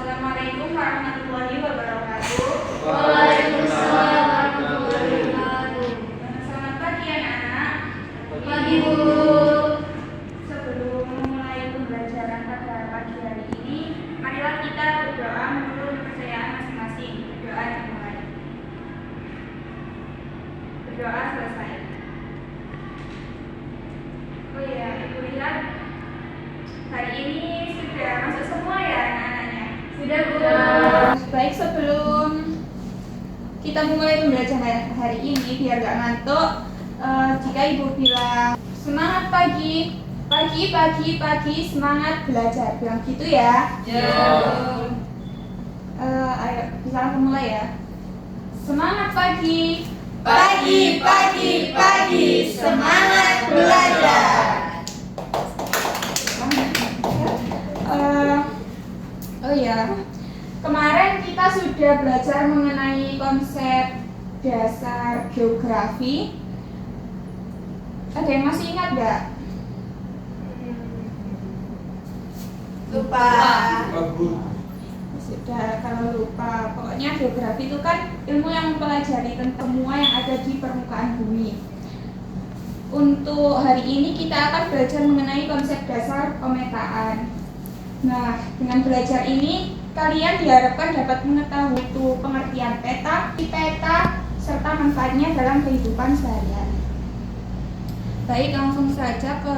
Assalamualaikum warahmatullahi wabarakatuh. Waalaikumsalam warahmatullahi wabarakatuh. Selamat pagi anak-anak. Pagi, Bu. Sebelum memulai pembelajaran pada pagi hari ini, marilah kita berdoa menurut kepercayaan masing-masing. Berdoa dimulai. Berdoa selesai. Oh ya, Ibu lihat hari ini sudah masuk semua ya anak-anaknya. Sudah, Bu. Baik, sebelum kita mulai pembelajaran hari ini biar gak ngantuk, jika Ibu bilang semangat pagi, pagi, semangat belajar, bilang gitu ya. Ya. Ayo, bisa langsung mulai ya. Semangat pagi, Pagi, semangat belajar. Oh ya, kemarin kita sudah belajar mengenai konsep dasar geografi. Ada yang masih ingat nggak? Lupa. Sudah, kalau lupa, pokoknya geografi itu kan ilmu yang mempelajari tentang semua yang ada di permukaan bumi. Untuk hari ini kita akan belajar mengenai konsep dasar pemetaan. Nah, dengan belajar ini kalian diharapkan dapat mengetahui itu pengertian peta, serta manfaatnya dalam kehidupan sehari-hari. Baik, langsung saja ke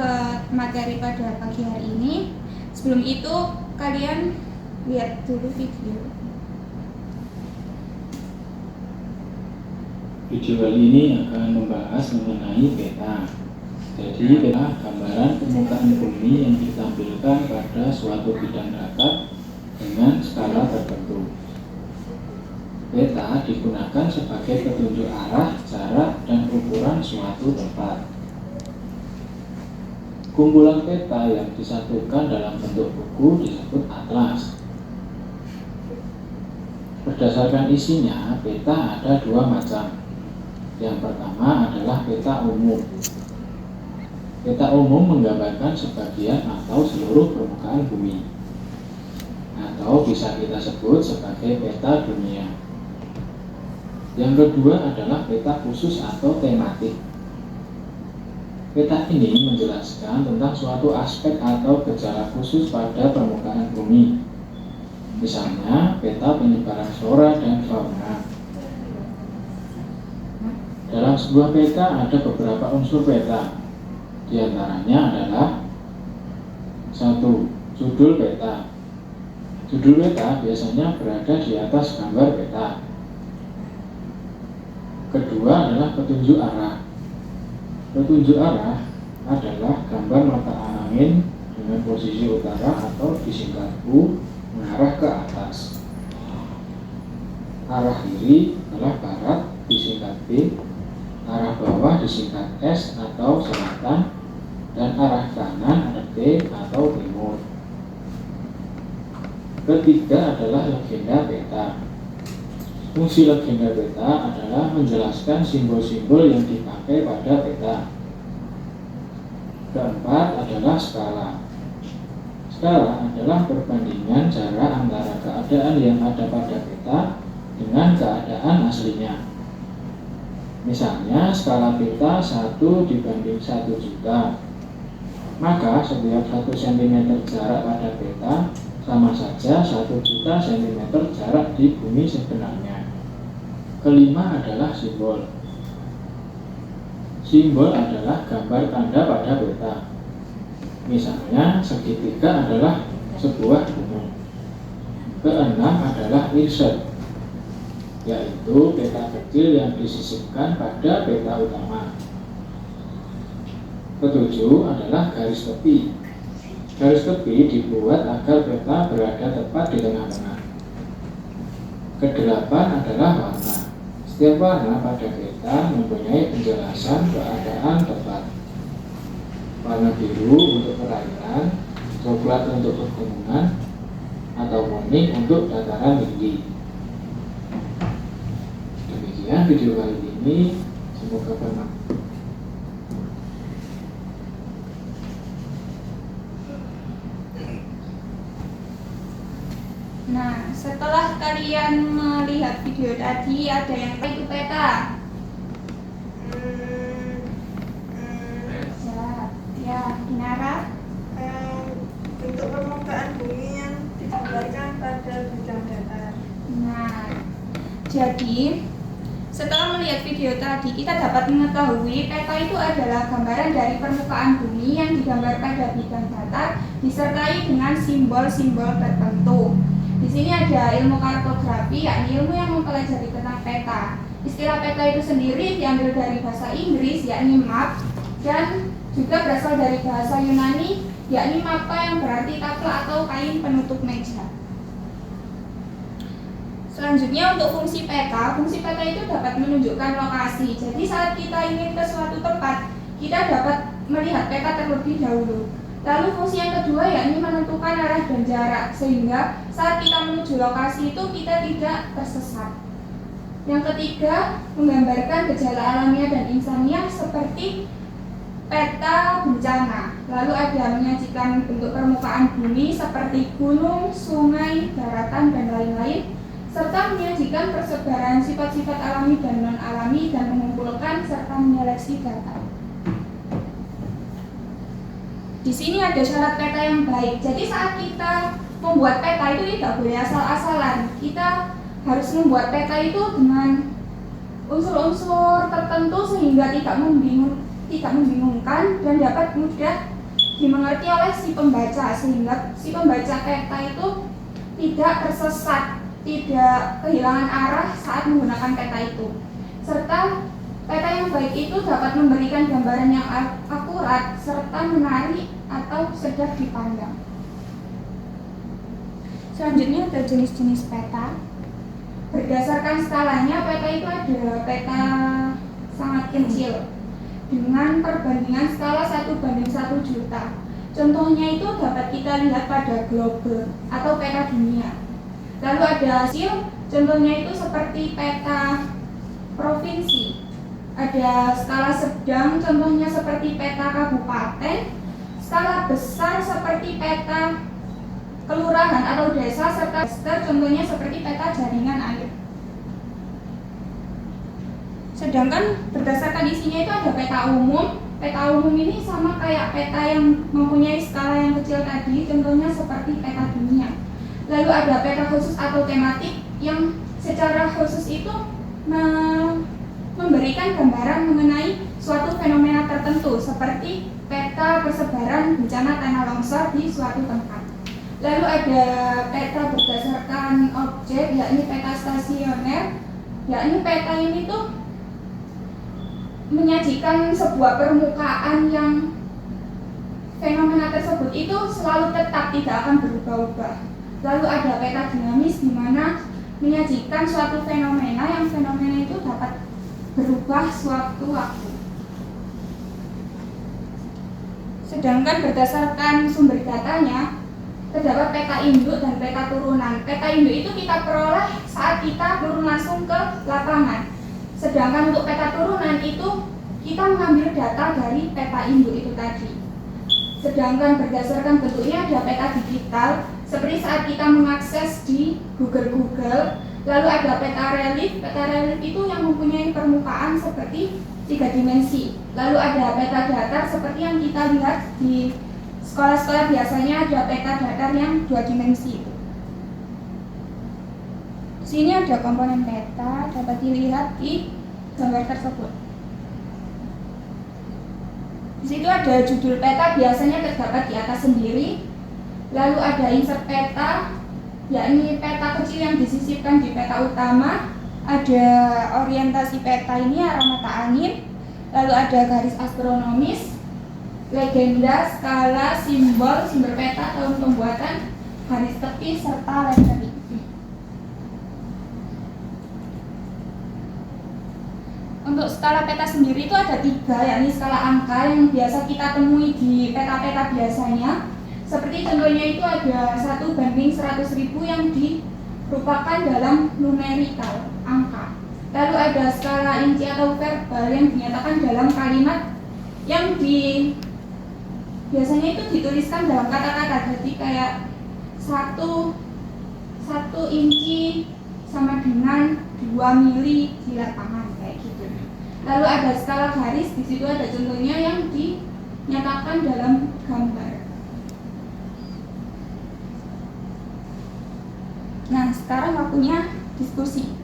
materi pada pagi hari ini. Sebelum itu, kalian lihat dulu video. Video kali ini akan membahas mengenai peta. Jadi peta gambaran permukaan bumi yang ditampilkan pada suatu bidang data dengan skala tertentu. Peta digunakan sebagai petunjuk arah, jarak, dan ukuran suatu tempat. Kumpulan peta yang disatukan dalam bentuk buku disebut atlas. Berdasarkan isinya, peta ada dua macam. Yang pertama adalah peta umum. Peta umum menggambarkan sebagian atau seluruh permukaan bumi, atau bisa kita sebut sebagai peta dunia. Yang kedua adalah peta khusus atau tematik. Peta ini menjelaskan tentang suatu aspek atau gejala khusus pada permukaan bumi. Misalnya, peta penyebaran flora dan fauna. Dalam sebuah peta ada beberapa unsur peta. Di antaranya adalah 1. Judul peta. Judul peta biasanya berada di atas gambar peta. Kedua adalah petunjuk arah. Petunjuk arah adalah gambar mata angin dengan posisi utara atau disingkat U mengarah ke atas. Arah kiri adalah barat, disingkat B. Arah bawah disingkat S atau selatan, dan arah kanan ada T atau timur. Ketiga adalah legenda peta. Fungsi legenda peta adalah menjelaskan simbol-simbol yang dipakai pada peta. Keempat adalah skala. Skala adalah perbandingan jarak antara keadaan yang ada pada peta dengan keadaan aslinya. Misalnya skala peta 1 dibanding 1 juta, maka setiap 1 cm jarak pada peta sama saja 1 juta cm jarak di bumi sebenarnya. Kelima adalah simbol. Simbol adalah gambar tanda pada peta. Misalnya segitiga adalah sebuah gunung. Keenam adalah insert, yaitu peta kecil yang disisipkan pada peta utama. Ketujuh adalah garis tepi. Garis tepi dibuat agar peta berada tepat di tengah-tengah. Kedelapan adalah warna. Setiap warna pada peta mempunyai penjelasan keadaan tepat. Warna biru untuk perairan, coklat untuk pegunungan, atau kuning untuk dataran tinggi. Demikian video kali ini, semoga bermanfaat. Nah, kalian melihat video tadi ada yang itu peta. Ya, Inara. Bentuk permukaan bumi yang digambarkan pada bidang datar. Nah, jadi setelah melihat video tadi, kita dapat mengetahui peta itu adalah gambaran dari permukaan bumi yang digambar pada bidang datar disertai dengan simbol-simbol tertentu. Di sini ada ilmu kartografi, yakni ilmu yang mempelajari tentang peta. Istilah peta itu sendiri diambil dari bahasa Inggris, yakni map, dan juga berasal dari bahasa Yunani, yakni mappa yang berarti taplak atau kain penutup meja. Selanjutnya untuk fungsi peta itu dapat menunjukkan lokasi. Jadi saat kita ingin ke suatu tempat, kita dapat melihat peta terlebih dahulu. Lalu fungsi yang kedua yakni menentukan arah dan jarak, sehingga saat kita menuju lokasi itu kita tidak tersesat. Yang ketiga, menggambarkan gejala alamiah dan insaniah seperti peta bencana. Lalu ada menyajikan bentuk permukaan bumi seperti gunung, sungai, daratan, dan lain-lain, serta menyajikan persebaran sifat-sifat alami dan non-alami dan mengumpulkan serta menyeleksi data. Di sini ada syarat peta yang baik. Jadi saat kita membuat peta itu tidak boleh asal-asalan. Kita harus membuat peta itu dengan unsur-unsur tertentu sehingga tidak membingungkan dan dapat mudah dimengerti oleh si pembaca, sehingga si pembaca peta itu tidak tersesat, tidak kehilangan arah saat menggunakan peta itu. Serta peta yang baik itu dapat memberikan gambaran yang akurat serta menarik atau sedap dipandang. Selanjutnya ada jenis-jenis peta. Berdasarkan skalanya, peta itu ada peta sangat kecil dengan perbandingan skala 1:1 juta. Contohnya itu dapat kita lihat pada globe atau peta dunia. Lalu ada hasil, contohnya itu seperti peta provinsi. Ada skala sedang, contohnya seperti peta kabupaten. Skala besar seperti peta kelurahan atau desa, serta besar contohnya seperti peta jaringan air. Sedangkan berdasarkan isinya itu ada peta umum. Peta umum ini sama kayak peta yang mempunyai skala yang kecil tadi, contohnya seperti peta dunia. Lalu ada peta khusus atau tematik yang secara khusus itu memberikan gambaran mengenai suatu fenomena tertentu, seperti peta persebaran bencana tanah longsor di suatu tempat. Lalu ada peta berdasarkan objek, yakni peta stasioner, yakni peta ini tuh menyajikan sebuah permukaan yang fenomena tersebut itu selalu tetap, tidak akan berubah-ubah. Lalu ada peta dinamis, di mana menyajikan suatu fenomena yang fenomena itu dapat berubah sewaktu-waktu. Sedangkan berdasarkan sumber datanya, terdapat peta induk dan peta turunan. Peta induk itu kita peroleh saat kita turun langsung ke lapangan. Sedangkan untuk peta turunan itu kita mengambil data dari peta induk itu tadi. Sedangkan berdasarkan bentuknya ada peta digital, seperti saat kita mengakses di Google. Lalu ada peta relief. Peta relief itu yang mempunyai permukaan seperti 3 dimensi. Lalu ada peta datar seperti yang kita lihat di sekolah-sekolah, biasanya ada peta datar yang 2 dimensi. Di sini ada komponen peta, dapat dilihat di gambar tersebut. Di situ ada judul peta, biasanya terdapat di atas sendiri. Lalu ada insert peta, yakni peta kecil yang disisipkan di peta utama. Ada orientasi peta ini, arah mata angin. Lalu ada garis astronomis, legenda, skala, simbol, sumber peta, tahun pembuatan, garis tepi, serta lettering. Untuk skala peta sendiri itu ada 3, yakni skala angka yang biasa kita temui di peta-peta biasanya. Seperti contohnya itu ada 1:100.000 yang dirupakan dalam numerikal, angka. Lalu ada skala inci atau verbal yang dinyatakan dalam kalimat yang biasanya itu dituliskan dalam kata-kata. Jadi kayak 1 inci sama dengan 2 mili di lapangan kayak gitu. Lalu ada skala garis, di situ ada contohnya yang dinyatakan dalam gambar. Nah, sekarang waktunya diskusi.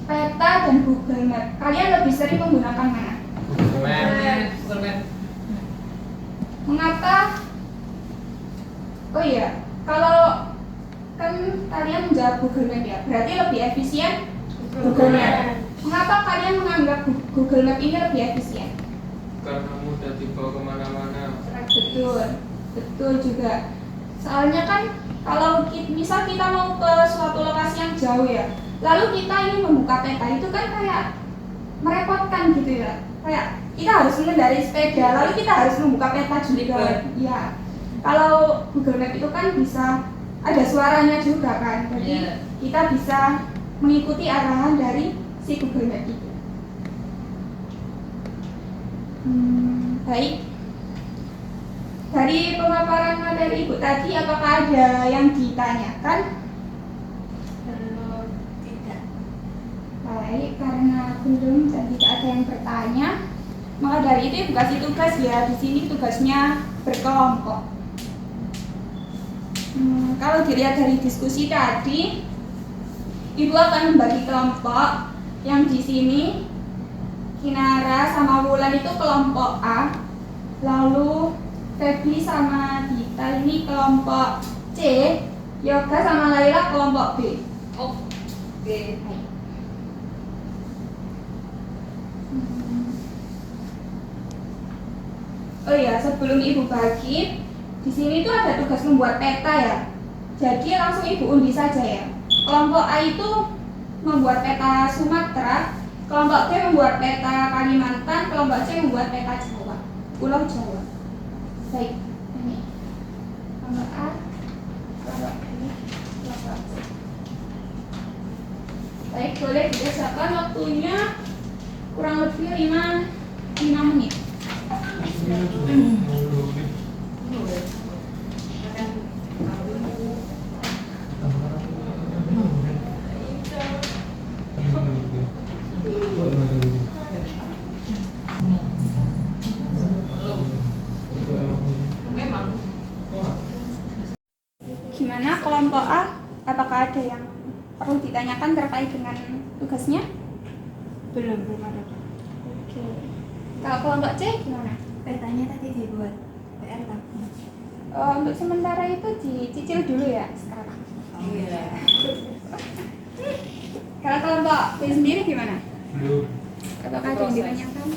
Peta dan Google Map. Kalian lebih sering menggunakan mana? Google Map. Mengapa? Oh iya, kalau kan kalian menjawab Google Map ya, berarti lebih efisien Google Map. Mengapa kalian menganggap Google Map ini lebih efisien? Karena mudah dibawa kemana-mana. Betul juga. Soalnya kan kalau misal kita mau ke suatu lokasi yang jauh ya, lalu kita ingin membuka peta itu kan kayak merepotkan gitu ya. Kayak kita harus mengendarai sepeda, lalu kita harus membuka peta juga. Ya. Kalau Google Map itu kan bisa ada suaranya juga kan, jadi kita bisa mengikuti arahan dari si Google Map itu. Baik. Dari pemaparan materi Ibu tadi, apakah ada yang ditanyakan? Belum, tidak. Baik, karena belum dan tidak ada yang bertanya, maka dari itu Ibu kasih tugas ya. Di sini tugasnya berkelompok. Kalau dilihat dari diskusi tadi, Ibu akan membagi kelompok. Yang di sini Kinara sama Wulan itu kelompok A, lalu Feby sama Dita ini kelompok C, Yoga sama Laila kelompok B. Oke. Oh iya, sebelum Ibu bagi, di sini tuh ada tugas membuat peta ya. Jadi langsung Ibu undi saja ya. Kelompok A itu membuat peta Sumatera, kelompok B membuat peta Kalimantan, kelompok C membuat peta Jawa, Pulau Jawa. Baik, ini kelompok A, kelompok B, kelompok C. Baik, boleh dikerjakan waktunya kurang lebih 5 menit. Gimana kelompok A? Apakah ada yang perlu ditanyakan terkait dengan tugasnya? Belum ada. Oke. Kalau kelompok C gimana? Petanya tadi dibuat PR tapi. Untuk sementara itu dicicil dulu ya sekarang. Oh iya. Kalau kelompok B sendiri gimana? Belum. Apakah ada yang ditanyakan?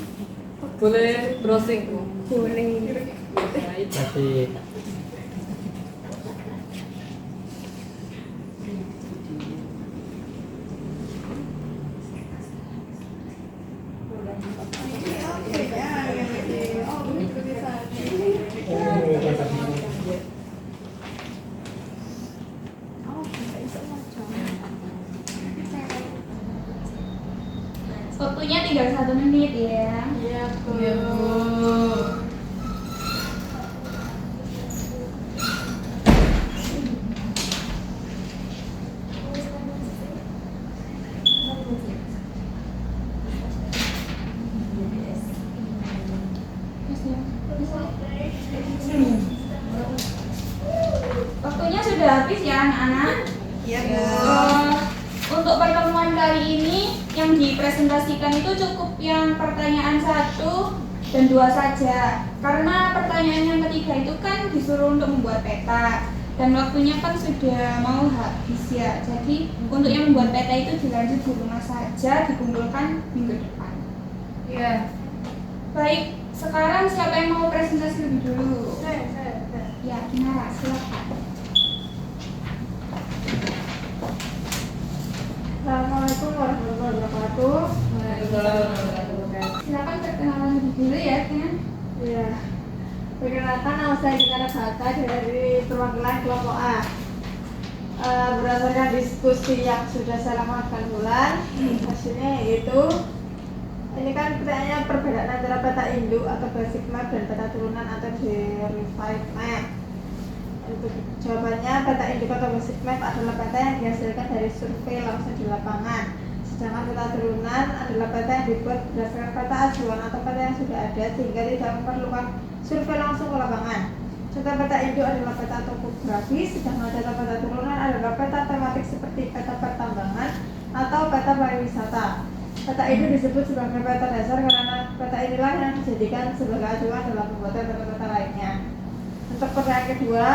Boleh browsing Bu. Boleh. Masih. Waktunya tinggal 1 menit ya. Iya, Bu. Waktunya sudah habis ya anak-anak. Iya, Bu. Untuk pertemuan kali ini yang dipresentasikan itu cukup yang pertanyaan 1 dan 2 saja. Karena pertanyaan yang ketiga itu kan disuruh untuk membuat peta dan waktunya kan sudah mau habis ya. Jadi untuk yang membuat peta itu dilanjut di rumah saja, dikumpulkan minggu depan. Iya. Baik, sekarang siapa yang mau presentasi lebih dulu? Saya. Ya, Kinara, silakan. Assalamualaikum warahmatullahi wabarakatuh. Silakan perkenalan lebih dulu ya, Ken. Iya. Perkenalkan, nama saya Kinara Bata dari perwakilan kelompok A. Berdasarkan diskusi yang sudah saya lakukan bulan, hasilnya yaitu ini kan pertanyaannya perbedaan antara peta induk atau basic map dan peta turunan atau derived map. Untuk jawabannya, peta indikator map adalah peta yang dihasilkan dari survei langsung di lapangan. Sedangkan peta turunan adalah peta yang dibuat berdasarkan peta acuan atau peta yang sudah ada sehingga tidak memerlukan survei langsung ke lapangan. Contoh peta induk adalah peta topografi, sedangkan data peta turunan adalah peta tematik seperti peta pertambangan atau peta pariwisata. Peta induk disebut sebagai peta dasar karena peta inilah yang dijadikan sebagai acuan dalam pembuatan peta-peta lainnya. Untuk pertanyaan kedua,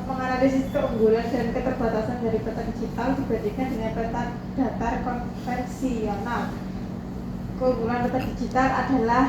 menganalisis keunggulan dan keterbatasan dari peta digital dibandingkan dengan peta datar konvensional. Keunggulan peta digital adalah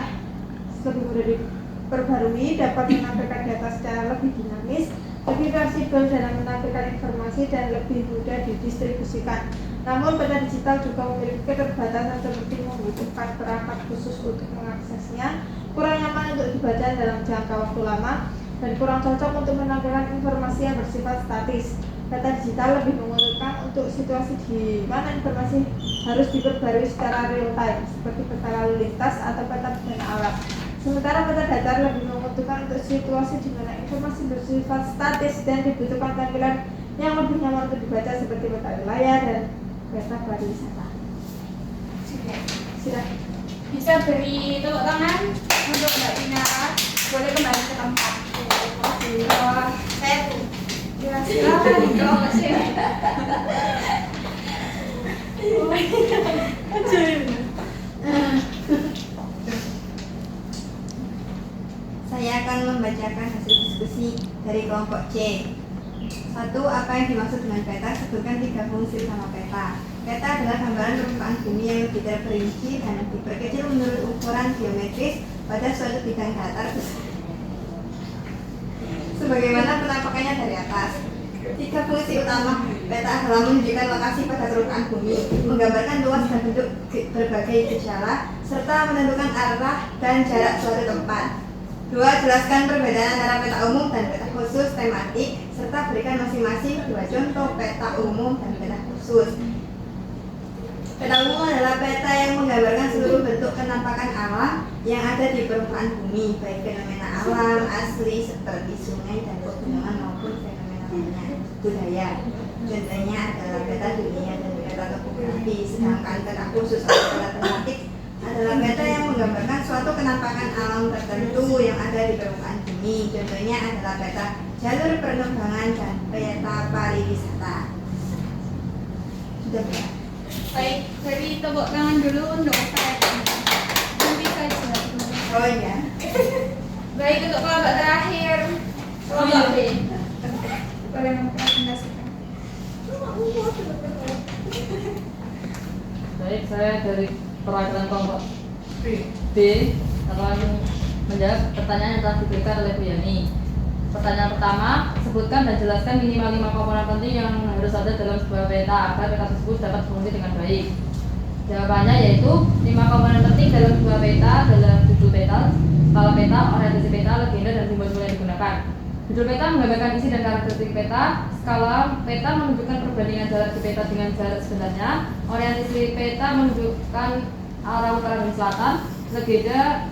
lebih mudah diperbarui, dapat menampilkan data secara lebih dinamis, lebih fleksibel dalam menampilkan informasi, dan lebih mudah didistribusikan. Namun peta digital juga memiliki keterbatasan seperti membutuhkan perangkat khusus untuk mengaksesnya, kurang nyaman untuk dibaca dalam jangka waktu lama, dan kurang cocok untuk menampilkan informasi yang bersifat statis. Peta digital lebih menguntungkan untuk situasi di mana informasi harus diperbarui secara real time, seperti peta lalu lintas atau peta bencana alam. Sementara peta datar lebih menguntungkan untuk situasi di mana informasi bersifat statis dan dibutuhkan tampilan yang lebih nyaman untuk dibaca, seperti peta wilayah dan peta pariwisata. Sudah. Bisa beri tepuk tangan untuk Mbak Tina. Boleh kembali ke tempat. Saya tuh. Ya, silakan. Kalau masih. Saya akan membacakan hasil diskusi dari kelompok C. 1. Apa yang dimaksud dengan peta? Sebutkan 3 fungsi utama peta. Peta adalah gambaran permukaan bumi yang lebih terperinci dan diperkecil menurut ukuran geometris pada suatu bidang datar sebagaimana penampakannya dari atas. 3 fungsi utama peta adalah menunjukkan lokasi pada permukaan bumi, menggambarkan luas dan bentuk berbagai gejala, serta menentukan arah dan jarak suatu tempat. 2. Jelaskan perbedaan antara peta umum dan peta khusus tematik, serta berikan masing-masing 2 contoh peta umum dan peta khusus. Peta umum adalah peta yang menggambarkan seluruh bentuk penampakan alam yang ada di permukaan bumi, baik fenomena alam asli seperti sungai dan pegunungan maupun fenomena lainnya budaya. Contohnya adalah peta dunia dan peta topografi. Sedangkan peta khusus atau peta tematik adalah peta yang menggambarkan suatu penampakan alam tertentu yang ada di permukaan bumi. Contohnya adalah peta jalur penerbangan dan peta pariwisata. Sudah ya? Baik, beri tepuk tangan dulu untuk saya. Nanti saja. Oh iya. Baik, untuk kelompok terakhir. Kelompok B. Boleh mempresentasikan. Baik, saya dari perwakilan kelompok B akan menjawab pertanyaan yang telah diberikan oleh Bu Yani. Pertanyaan pertama, sebutkan dan jelaskan minimal 5 komponen penting yang harus ada dalam sebuah peta agar peta tersebut dapat berfungsi dengan baik. Jawabannya yaitu 5 komponen penting dalam sebuah peta adalah judul peta, skala peta, orientasi peta, legenda, dan simbol-simbol yang digunakan. Judul peta menggambarkan isi dan karakteristik peta, skala peta menunjukkan perbandingan jarak di peta dengan jarak sebenarnya, orientasi peta menunjukkan arah utara dan selatan, legenda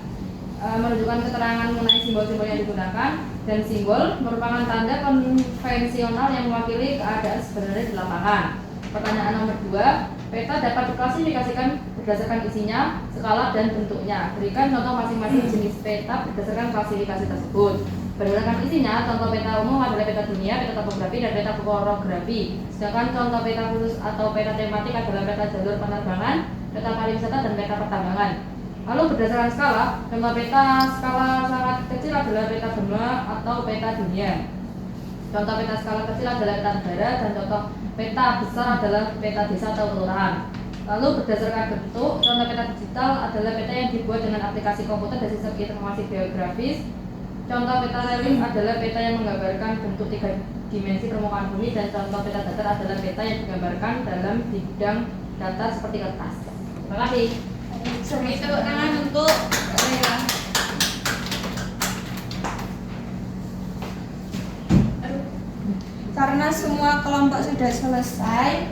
menunjukkan keterangan mengenai simbol-simbol yang digunakan, dan simbol merupakan tanda konvensional yang mewakili keadaan sebenarnya di lapangan. Pertanyaan nomor 2, peta dapat diklasifikasikan berdasarkan isinya, skala, dan bentuknya. Berikan contoh masing-masing jenis peta berdasarkan klasifikasi tersebut. Berdasarkan isinya, contoh peta umum adalah peta dunia, peta topografi, dan peta toporografi. Sedangkan contoh peta khusus atau peta tematik adalah peta jalur penerbangan, peta pariwisata, dan peta pertambangan. Lalu berdasarkan skala, contoh peta skala sangat kecil adalah peta benua atau peta dunia. Contoh peta skala kecil adalah peta negara, dan contoh peta besar adalah peta desa atau kelurahan. Lalu berdasarkan bentuk, contoh peta digital adalah peta yang dibuat dengan aplikasi komputer dan sistem informasi geografis. Contoh peta relief adalah peta yang menggambarkan bentuk 3 dimensi permukaan bumi, dan contoh peta datar adalah peta yang digambarkan dalam bidang datar seperti kertas. Terima kasih. Beri tepuk tangan untuk karena semua kelompok sudah selesai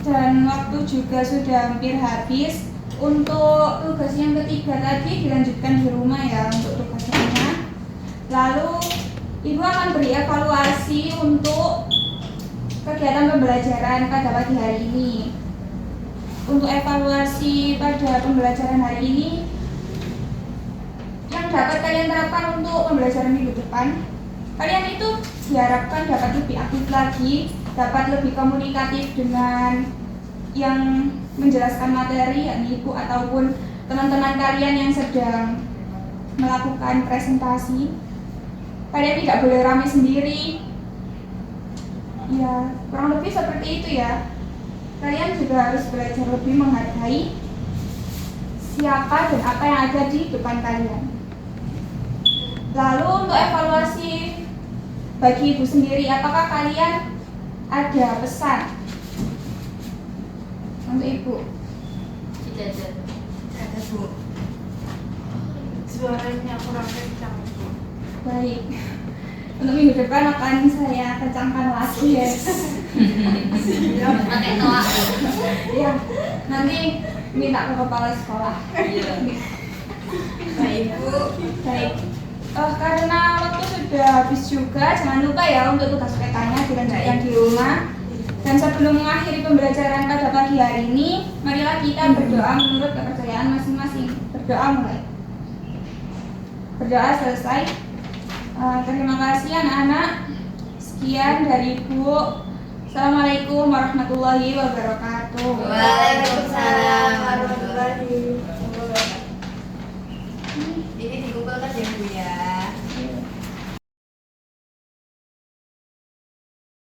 dan waktu juga sudah hampir habis. Untuk tugas yang ketiga tadi dilanjutkan di rumah ya untuk tugasnya. Lalu Ibu akan beri evaluasi untuk kegiatan pembelajaran pada pagi hari ini. Untuk evaluasi pada pembelajaran hari ini, yang dapat kalian terapkan untuk pembelajaran minggu depan, kalian itu diharapkan dapat lebih aktif lagi, dapat lebih komunikatif dengan yang menjelaskan materi, yakni Ibu ataupun teman-teman kalian yang sedang melakukan presentasi. Kalian tidak boleh rame sendiri. Ya, kurang lebih seperti itu ya. Kalian juga harus belajar lebih menghargai siapa dan apa yang ada di depan kalian. Lalu untuk evaluasi bagi Ibu sendiri, apakah kalian ada pesan untuk Ibu? Tidak ada. Ada Bu. Suaranya kurang kencang. Baik. Untuk minggu depan akan saya kencangkan lagi ya. Pakai toa. Ya, nanti minta ke kepala sekolah. Iya. Baik Bu. Baik. Karena waktu sudah habis juga, jangan lupa ya untuk tugas PK-nya dilanjutkan di rumah. Dan sebelum mengakhiri pembelajaran pada pagi hari ini, marilah kita berdoa menurut kepercayaan masing-masing. Berdoa mulai. Berdoa selesai. Terima kasih anak-anak. Sekian dari Ibu. Assalamualaikum warahmatullahi wabarakatuh. Waalaikumsalam warahmatullahi wabarakatuh.